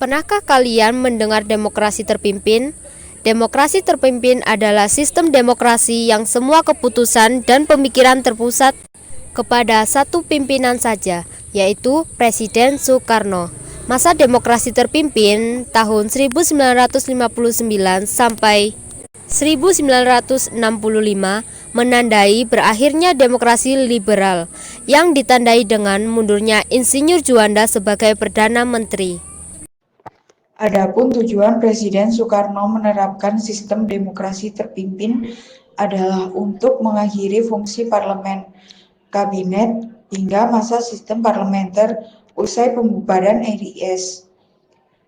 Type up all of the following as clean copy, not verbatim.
Pernahkah kalian mendengar demokrasi terpimpin? Demokrasi terpimpin adalah sistem demokrasi yang semua keputusan dan pemikiran terpusat kepada satu pimpinan saja, yaitu Presiden Soekarno. Masa demokrasi terpimpin tahun 1959 sampai 1965 menandai berakhirnya demokrasi liberal yang ditandai dengan mundurnya Insinyur Juanda sebagai Perdana Menteri. Adapun tujuan Presiden Soekarno menerapkan sistem demokrasi terpimpin adalah untuk mengakhiri fungsi parlemen, kabinet, hingga masa sistem parlementer usai pembubaran RIS.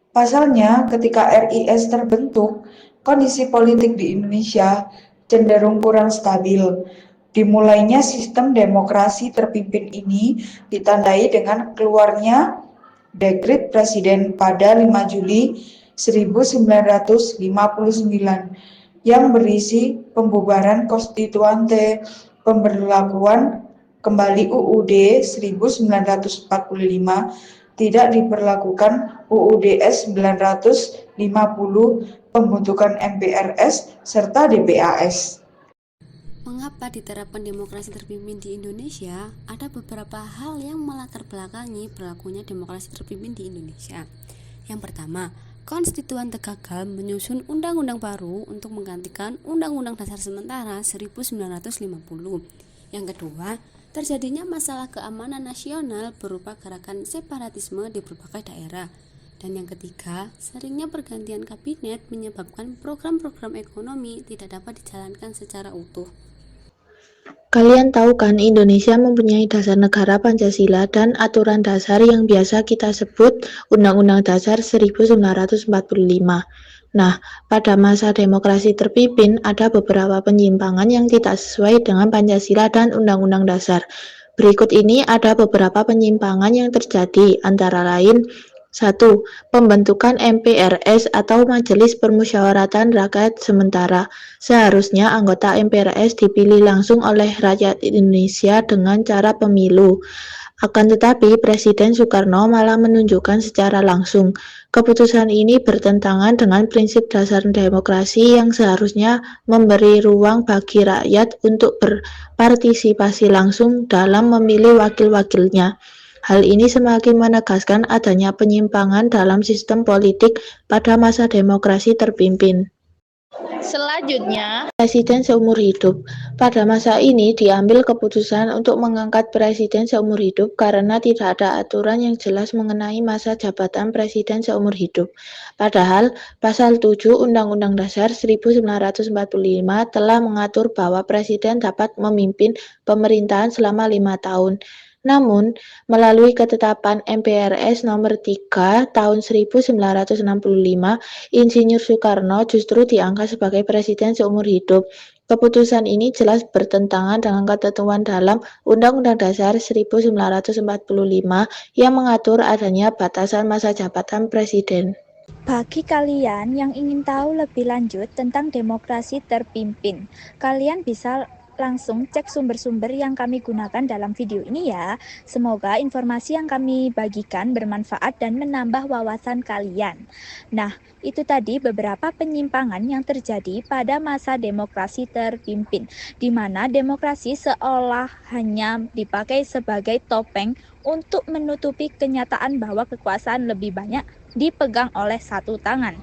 Pasalnya, ketika RIS terbentuk, kondisi politik di Indonesia cenderung kurang stabil. Dimulainya sistem demokrasi terpimpin ini ditandai dengan keluarnya Dekret Presiden pada 5 Juli 1959 yang berisi pembubaran konstituante, pemberlakuan kembali UUD 1945, tidak diberlakukan UUDS 950, pembentukan MPRS, serta DPAS. Mengapa diterapkan demokrasi terpimpin di Indonesia? Ada beberapa hal yang melatar belakangi berlakunya demokrasi terpimpin di Indonesia. Yang pertama, konstituante gagal menyusun undang-undang baru untuk menggantikan Undang-Undang Dasar Sementara 1950. Yang kedua, terjadinya masalah keamanan nasional berupa gerakan separatisme di berbagai daerah. Dan yang ketiga, seringnya pergantian kabinet menyebabkan program-program ekonomi tidak dapat dijalankan secara utuh. Kalian tahu kan, Indonesia mempunyai dasar negara Pancasila dan aturan dasar yang biasa kita sebut Undang-Undang Dasar 1945. Nah, pada masa demokrasi terpimpin ada beberapa penyimpangan yang tidak sesuai dengan Pancasila dan Undang-Undang Dasar. Berikut ini ada beberapa penyimpangan yang terjadi, antara lain: 1. Pembentukan MPRS atau Majelis Permusyawaratan Rakyat Sementara. Seharusnya anggota MPRS dipilih langsung oleh rakyat Indonesia dengan cara pemilu. Akan tetapi Presiden Soekarno malah menunjukkan secara langsung. Keputusan ini bertentangan dengan prinsip dasar demokrasi yang seharusnya memberi ruang bagi rakyat untuk berpartisipasi langsung dalam memilih wakil-wakilnya. Hal ini semakin menegaskan adanya penyimpangan dalam sistem politik pada masa demokrasi terpimpin. Selanjutnya, Presiden seumur hidup. Pada masa ini diambil keputusan untuk mengangkat presiden seumur hidup karena tidak ada aturan yang jelas mengenai masa jabatan presiden seumur hidup. Padahal pasal 7 Undang-Undang Dasar 1945 telah mengatur bahwa presiden dapat memimpin pemerintahan selama 5 tahun. Namun, melalui ketetapan MPRS nomor 3 tahun 1965, Insinyur Soekarno justru diangkat sebagai presiden seumur hidup. Keputusan ini jelas bertentangan dengan ketentuan dalam Undang-Undang Dasar 1945 yang mengatur adanya batasan masa jabatan presiden. bagi kalian yang ingin tahu lebih lanjut tentang demokrasi terpimpin, kalian bisa langsung cek sumber-sumber yang kami gunakan dalam video ini ya. Semoga informasi yang kami bagikan bermanfaat dan menambah wawasan kalian. Nah, itu tadi beberapa penyimpangan yang terjadi pada masa demokrasi terpimpin, di mana demokrasi seolah hanya dipakai sebagai topeng untuk menutupi kenyataan bahwa kekuasaan lebih banyak dipegang oleh satu tangan,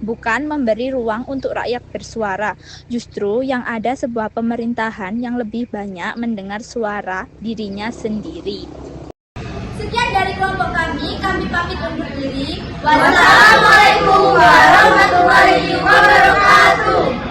bukan memberi ruang untuk rakyat bersuara. Justru yang ada sebuah pemerintahan yang lebih banyak mendengar suara dirinya sendiri. Sekian dari kelompok kami pamit undur diri. Wassalamualaikum warahmatullahi wabarakatuh.